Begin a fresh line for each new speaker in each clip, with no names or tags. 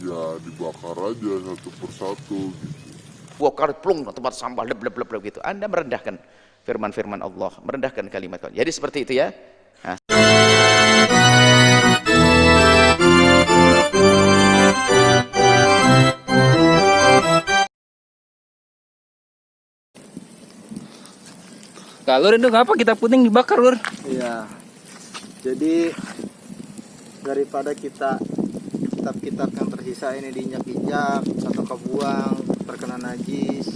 ya dibakar aja satu persatu gitu.
Bongkar plung tempat sampah leb leb leb leb gitu. Anda merendahkan firman-firman Allah, merendahkan kalimat. Jadi seperti itu ya. Nah.
Kalau itu apa kita puting dibakar, Lur?
Iya. Jadi daripada kitab-kitab yang tersisa ini diinjak-injak atau kebuang, terkena najis,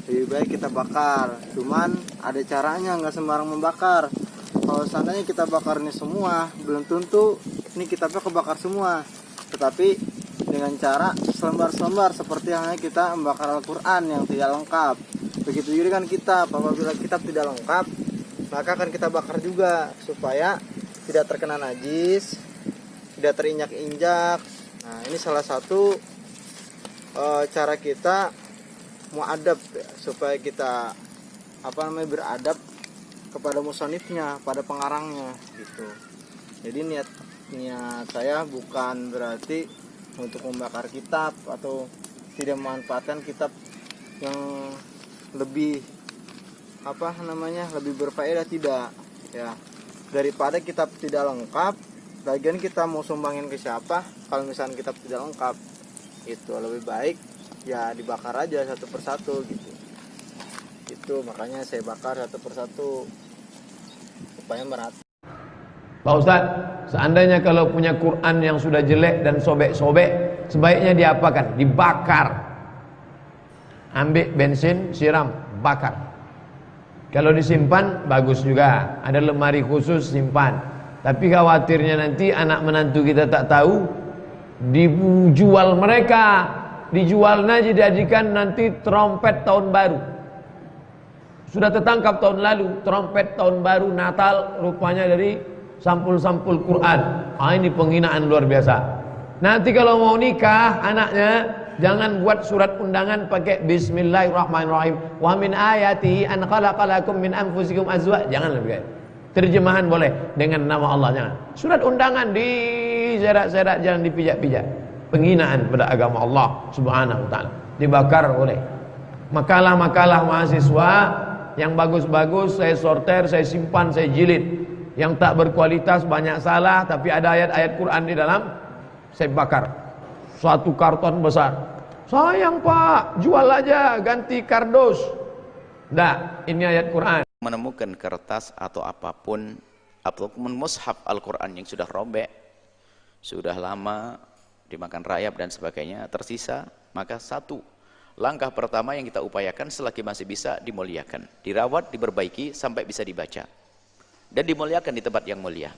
lebih baik kita bakar. Cuman ada caranya, nggak sembarang membakar. Kalau seandainya kita bakar ini semua, belum tentu ini kitabnya kebakar semua. Tetapi dengan cara selembar-selembar seperti halnya kita membakar Al-Quran yang tidak lengkap. Begitu juga kan kitab, apabila kitab tidak lengkap, maka akan kita bakar juga supaya tidak terkena najis, tidak terinjak-injak. Nah, ini salah satu cara kita muadab ya, supaya kita beradab kepada musonifnya, pada pengarangnya gitu. Jadi niat saya bukan berarti untuk membakar kitab atau tidak memanfaatkan kitab yang lebih lebih berfaedah, tidak ya. Daripada kitab tidak lengkap, lagian kita mau sumbangin ke siapa kalau misalnya kitab tidak lengkap, itu lebih baik ya dibakar aja satu persatu gitu. Itu makanya saya bakar satu persatu supaya merata.
Pak Ustadz, seandainya kalau punya Quran yang sudah jelek dan sobek-sobek, sebaiknya diapakan? Dibakar. Ambil bensin, siram, bakar. Kalau disimpan, bagus juga. Ada lemari khusus, simpan. Tapi khawatirnya nanti anak menantu kita tak tahu, dijual mereka. Dijualnya dijadikan nanti trompet tahun baru. Sudah tertangkap tahun lalu, trompet tahun baru Natal rupanya dari sampul-sampul Quran. Ini penghinaan luar biasa. Nanti kalau mau nikah anaknya, jangan buat surat undangan pakai Bismillahirrahmanirrahim. Wa min ayatihi an khalaqalakum min anfusikum azwaj. Jangan lebih. Terjemahan boleh dengan nama Allah, jangan. Surat undangan diserak-serak, jangan dipijak-pijak. Penghinaan pada agama Allah Subhanahu wa taala. Dibakar boleh. Makalah-makalah mahasiswa yang bagus-bagus saya sorter, saya simpan, saya jilid. Yang tak berkualitas, banyak salah, tapi ada ayat-ayat Quran di dalam, saya bakar. Satu karton besar. Sayang Pak, jual aja, ganti kardus. Nggak, ini ayat Quran.
Menemukan kertas atau apapun mushaf Al-Quran yang sudah robek, sudah lama dimakan rayap dan sebagainya, tersisa, maka satu langkah pertama yang kita upayakan selagi masih bisa, dimuliakan, dirawat, diperbaiki sampai bisa dibaca dan dimuliakan di tempat yang mulia,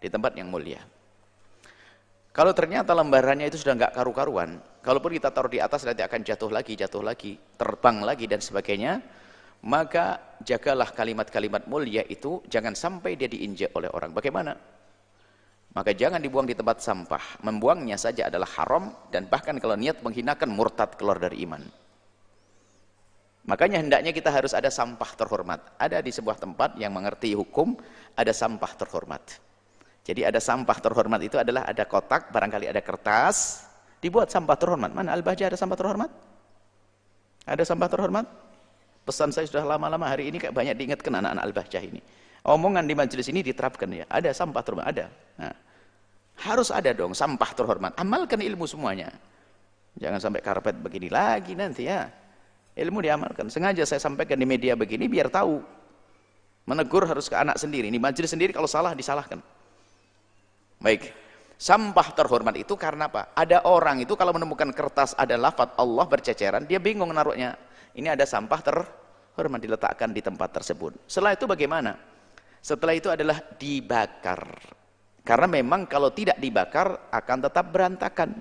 di tempat yang mulia. Kalau ternyata lembarannya itu sudah nggak karu-karuan, kalaupun kita taruh di atas nanti akan jatuh lagi, terbang lagi dan sebagainya, maka jagalah kalimat-kalimat mulia itu, jangan sampai dia diinjak oleh orang. Bagaimana? Maka jangan dibuang di tempat sampah. Membuangnya saja adalah haram, dan bahkan kalau niat menghinakan, murtad, keluar dari iman. Makanya hendaknya kita harus ada sampah terhormat. Ada di sebuah tempat yang mengerti hukum, ada sampah terhormat. Jadi ada sampah terhormat itu adalah ada kotak, barangkali ada kertas, dibuat sampah terhormat. Mana Al-Bahjah ada sampah terhormat? Ada sampah terhormat? Pesan saya sudah lama-lama hari ini kayak banyak diingatkan anak-anak Al-Bahjah ini. Omongan di majelis ini diterapkan ya. Ada sampah terhormat, ada. Nah, harus ada dong sampah terhormat. Amalkan ilmu semuanya. Jangan sampai karpet begini lagi nanti ya. Ilmu diamalkan. Sengaja saya sampaikan di media begini biar tahu. Menegur harus ke anak sendiri. Ini majelis sendiri kalau salah disalahkan. Baik, sampah terhormat itu karena apa? Ada orang itu kalau menemukan kertas ada lafaz Allah berceceran, dia bingung naruhnya. Ini ada sampah terhormat, diletakkan di tempat tersebut. Setelah itu bagaimana? Setelah itu adalah dibakar. Karena memang kalau tidak dibakar akan tetap berantakan.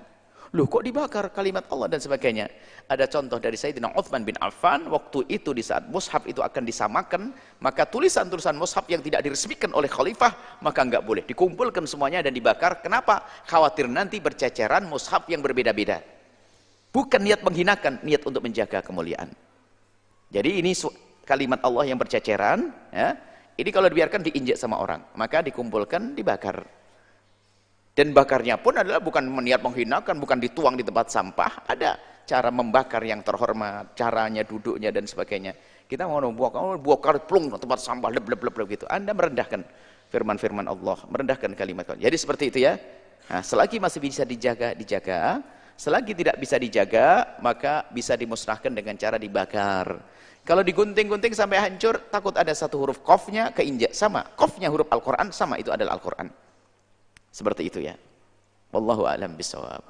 Loh kok dibakar kalimat Allah dan sebagainya? Ada contoh dari Sayyidina Uthman bin Affan, waktu itu di saat mushaf itu akan disamakan, maka tulisan-tulisan mushaf yang tidak diresmikan oleh khalifah, maka enggak boleh dikumpulkan semuanya dan dibakar. Kenapa? Khawatir nanti berceceran mushaf yang berbeda-beda. Bukan niat menghinakan, niat untuk menjaga kemuliaan. Jadi ini kalimat Allah yang berceceran, ya. Ini kalau dibiarkan diinjak sama orang, maka dikumpulkan, dibakar. Dan bakarnya pun adalah bukan niat menghinakan, bukan dituang di tempat sampah. Ada cara membakar yang terhormat, caranya, duduknya dan sebagainya. Kita mau bongkar plung tempat sampah leb gitu. Anda merendahkan firman-firman Allah, merendahkan kalimat Allah. Jadi seperti itu ya. Nah, selagi masih bisa dijaga, dijaga. Selagi tidak bisa dijaga, maka bisa dimusnahkan dengan cara dibakar. Kalau digunting-gunting sampai hancur, takut ada satu huruf qafnya keinjak, sama. Qafnya huruf Al-Quran, sama, itu adalah Al-Quran. Seperti itu ya. Wallahu a'lam bishawab.